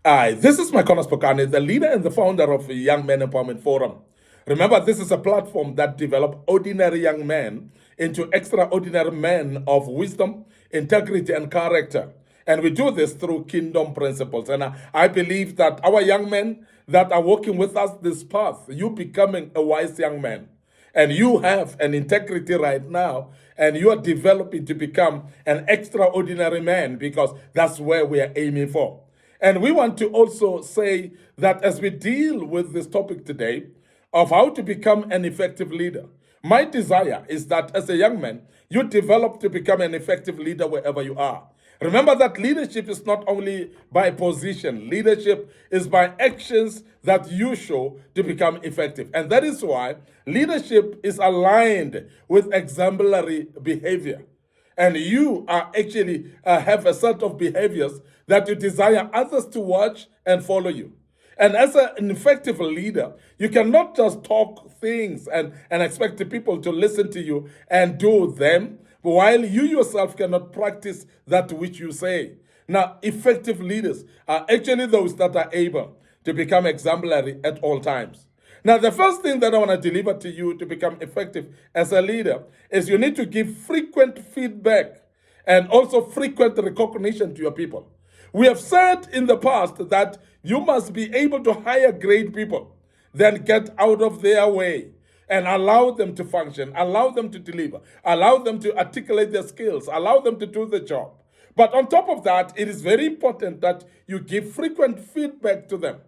Hi, this is MIcornus Phokane, the leader and the founder of the Young Men Empowerment Forum. Remember, this is a platform that develops ordinary young men into extraordinary men of wisdom, integrity, and character. And we do this through kingdom principles. And I believe that our young men that are working with us this path, you becoming a wise young man, and you have an integrity right now, and you are developing to become an extraordinary man because that's where we are aiming for. And we want to also say that as we deal with this topic today of how to become an effective leader, my desire is that as a young man, you develop to become an effective leader wherever you are. Remember that leadership is not only by position, leadership is by actions that you show to become effective. And that is why leadership is aligned with exemplary behavior. And you are actually have a set of behaviors that you desire others to watch and follow you. And as an effective leader, you cannot just talk things and expect the people to listen to you and do them, while you yourself cannot practice that which you say. Now, effective leaders are actually those that are able to become exemplary at all times. Now, the first thing that I want to deliver to you to become effective as a leader is you need to give frequent feedback and also frequent recognition to your people. We have said in the past that you must be able to hire great people, then get out of their way and allow them to function, allow them to deliver, allow them to articulate their skills, allow them to do the job. But on top of that, it is very important that you give frequent feedback to them.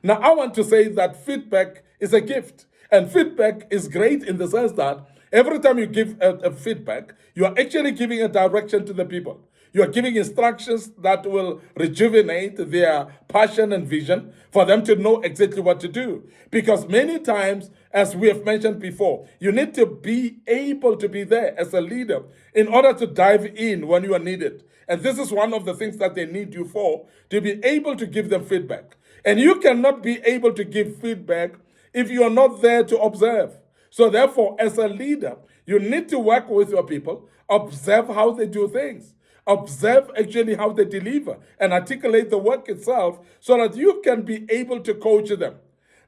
Now, I want to say that feedback is a gift, and feedback is great in the sense that every time you give a feedback, you are actually giving a direction to the people. You are giving instructions that will rejuvenate their passion and vision for them to know exactly what to do. Because many times, as we have mentioned before, you need to be able to be there as a leader in order to dive in when you are needed. And this is one of the things that they need you for, to be able to give them feedback. And you cannot be able to give feedback if you are not there to observe. So therefore, as a leader, you need to work with your people, observe how they do things, observe actually how they deliver, and articulate the work itself so that you can be able to coach them.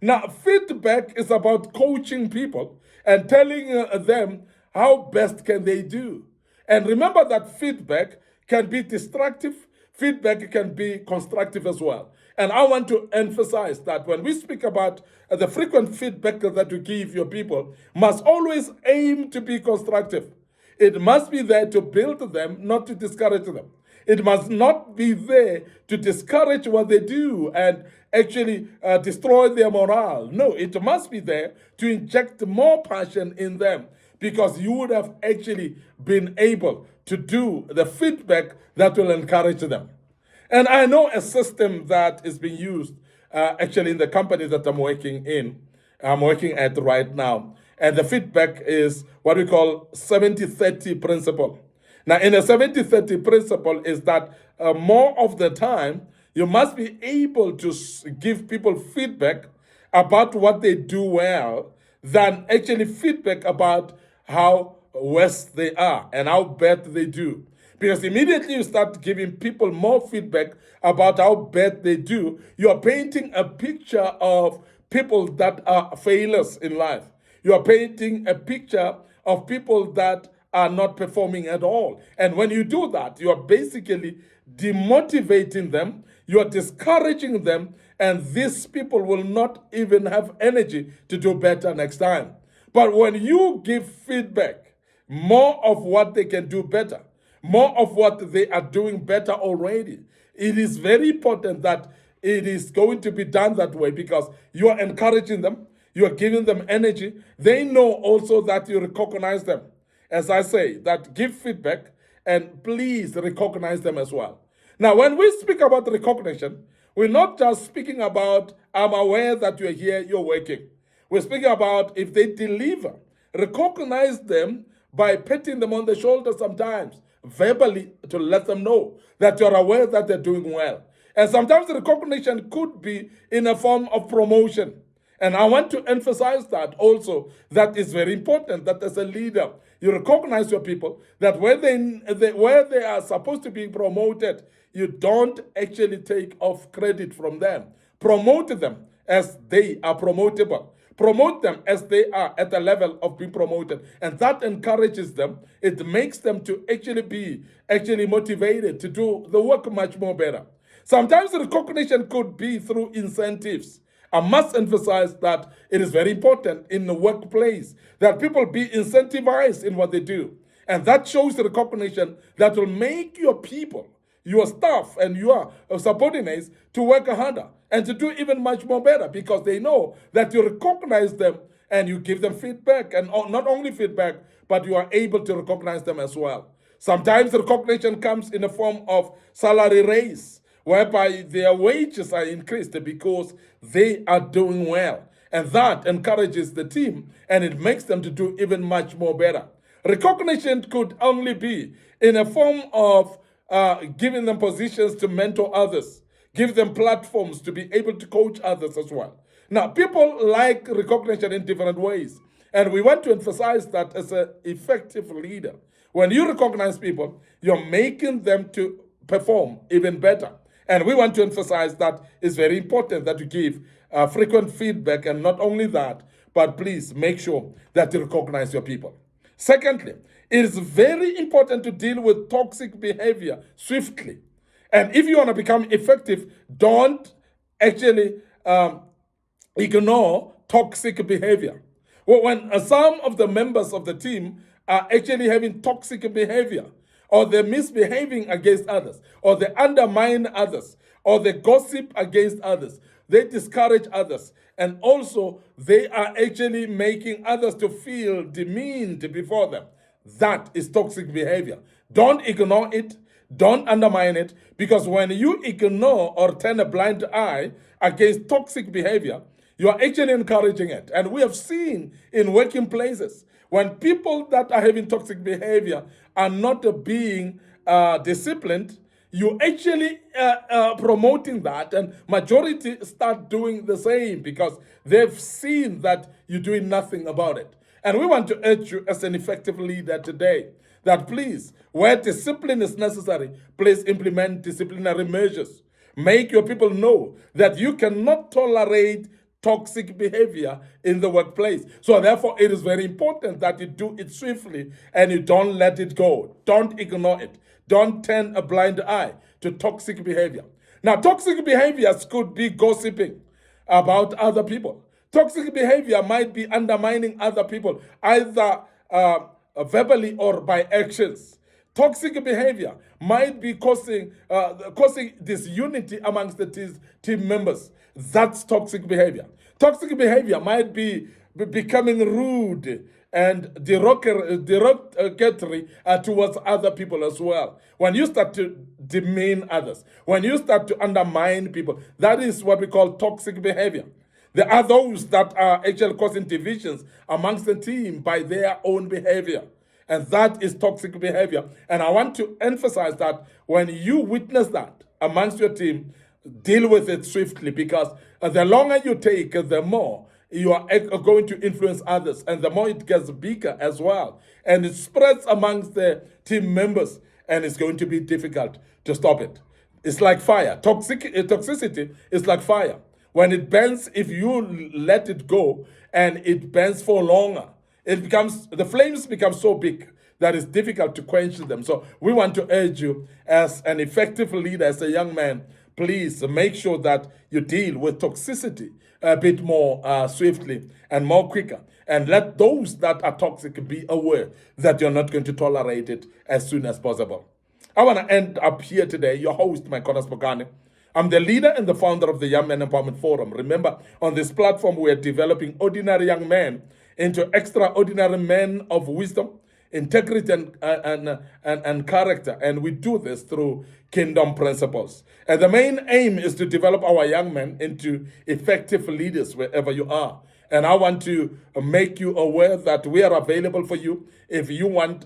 Now, feedback is about coaching people and telling them how best can they do. And remember that feedback can be destructive, feedback can be constructive as well. And I want to emphasize that when we speak about the frequent feedback that you give your people, must always aim to be constructive. It must be there to build them, not to discourage them. It must not be there to discourage what they do and actually destroy their morale. No, it must be there to inject more passion in them, because you would have actually been able to do the feedback that will encourage them. And I know a system that is being used actually in the company that I'm working at right now. And the feedback is what we call 70-30 principle. Now, in a 70-30 principle is that more of the time, you must be able to give people feedback about what they do well than actually feedback about how worse they are and how bad they do. Because immediately you start giving people more feedback about how bad they do, you are painting a picture of people that are failures in life. You are painting a picture of people that are not performing at all. And when you do that, you are basically demotivating them, you are discouraging them, and these people will not even have energy to do better next time. But when you give feedback, more of what they can do better, more of what they are doing better already, it is very important that it is going to be done that way, because you are encouraging them, you are giving them energy. They know also that you recognize them. As I say, that give feedback and please recognize them as well. Now, when we speak about recognition, we're not just speaking about, I'm aware that you're here, you're working. We're speaking about if they deliver, recognize them by patting them on the shoulder sometimes, verbally, to let them know that you're aware that they're doing well. And sometimes the recognition could be in a form of promotion. And I want to emphasize that also, that is very important, that as a leader, You recognize your people, that where where they are supposed to be promoted, you don't actually take off credit from them. Promote them as they are promotable. Promote them as they are at the level of being promoted. And that encourages them. It makes them to actually be motivated to do the work much more better. Sometimes recognition could be through incentives. I must emphasize that it is very important in the workplace that people be incentivized in what they do. And that shows recognition that will make your people, your staff, and your subordinates to work harder and to do even much more better, because they know that you recognize them and you give them feedback, and not only feedback, but you are able to recognize them as well. Sometimes recognition comes in the form of salary raise, whereby their wages are increased because they are doing well. And that encourages the team and it makes them to do even much more better. Recognition could only be in a form of giving them positions to mentor others, give them platforms to be able to coach others as well. Now, people like recognition in different ways. And we want to emphasize that as an effective leader, when you recognize people, you're making them to perform even better. And we want to emphasize that it's very important that you give frequent feedback, and not only that, but please make sure that you recognize your people. Secondly, it is very important to deal with toxic behavior swiftly. And if you want to become effective, don't actually ignore toxic behavior. Well, when some of the members of the team are actually having toxic behavior, or they're misbehaving against others, or they undermine others, or they gossip against others, they discourage others, and also they are actually making others to feel demeaned before them. That is toxic behavior. Don't ignore it. Don't undermine it, because when you ignore or turn a blind eye against toxic behavior, you are actually encouraging it. And we have seen in working places, when people that are having toxic behavior are not being disciplined, you actually promoting that, and majority start doing the same because they've seen that you're doing nothing about it. And we want to urge you as an effective leader today that please, where discipline is necessary, please implement disciplinary measures. Make your people know that you cannot tolerate toxic behavior in the workplace. So therefore, it is very important that you do it swiftly and you don't let it go. Don't ignore it. Don't turn a blind eye to toxic behavior. Now, toxic behaviors could be gossiping about other people. Toxic behavior might be undermining other people, either verbally or by actions. Toxic behavior might be causing disunity amongst the team members. That's toxic behavior. Toxic behavior might be becoming rude and derogatory towards other people as well. When you start to demean others, when you start to undermine people, that is what we call toxic behavior. There are those that are actually causing divisions amongst the team by their own behavior. And that is toxic behavior. And I want to emphasize that when you witness that amongst your team, deal with it swiftly, because the longer you take, the more you are going to influence others, and the more it gets bigger as well. And it spreads amongst the team members, and it's going to be difficult to stop it. It's like fire. Toxicity is like fire. When it burns, if you let it go and it burns for longer, the flames become so big that it's difficult to quench them. So we want to urge you as an effective leader, as a young man, please make sure that you deal with toxicity a bit more swiftly and more quicker. And let those that are toxic be aware that you're not going to tolerate it as soon as possible. I want to end up here today, your host, MIcornus Phokane. I'm the leader and the founder of the Young Men Empowerment Forum. Remember, on this platform, we are developing ordinary young men into extraordinary men of wisdom, integrity, and character. And we do this through kingdom principles. And the main aim is to develop our young men into effective leaders wherever you are. And I want to make you aware that we are available for you. If you want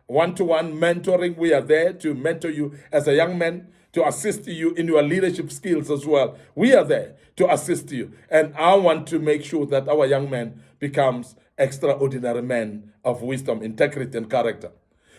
one-to-one mentoring, we are there to mentor you as a young man, to assist you in your leadership skills as well. We are there to assist you. And I want to make sure that our young man becomes extraordinary men of wisdom, integrity, and character.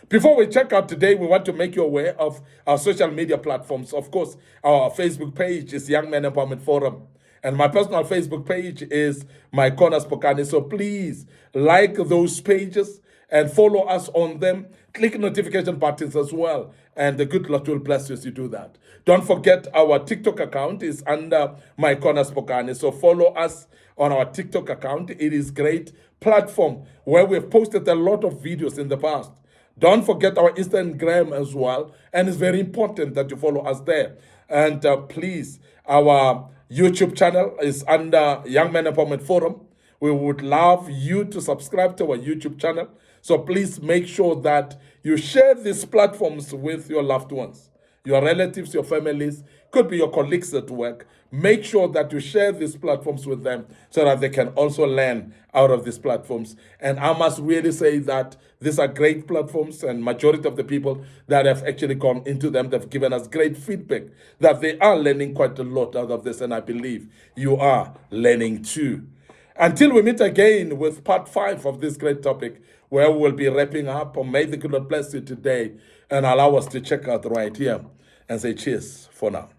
Before we check out today, we want to make you aware of our social media platforms. Of course, our Facebook page is Young Men Empowerment Forum. And my personal Facebook page is MIcornus Phokane. So please like those pages and follow us on them. Click notification buttons as well. And the good Lord will bless you as you do that. Don't forget our TikTok account is under MIcornus Phokane. So follow us on our TikTok account. It is a great platform where we've posted a lot of videos in the past. Don't forget our Instagram as well. And it's very important that you follow us there. And please, our YouTube channel is under Young Men Empowerment Forum. We would love you to subscribe to our YouTube channel. So please make sure that you share these platforms with your loved ones, your relatives, your families, could be your colleagues at work. Make sure that you share these platforms with them so that they can also learn out of these platforms. And I must really say that these are great platforms, and majority of the people that have actually gone into them, they've given us great feedback that they are learning quite a lot out of this, and I believe you are learning too. Until we meet again with part 5 of this great topic, where we will be wrapping up, or may the good Lord bless you today and allow us to check out right here and say cheers for now.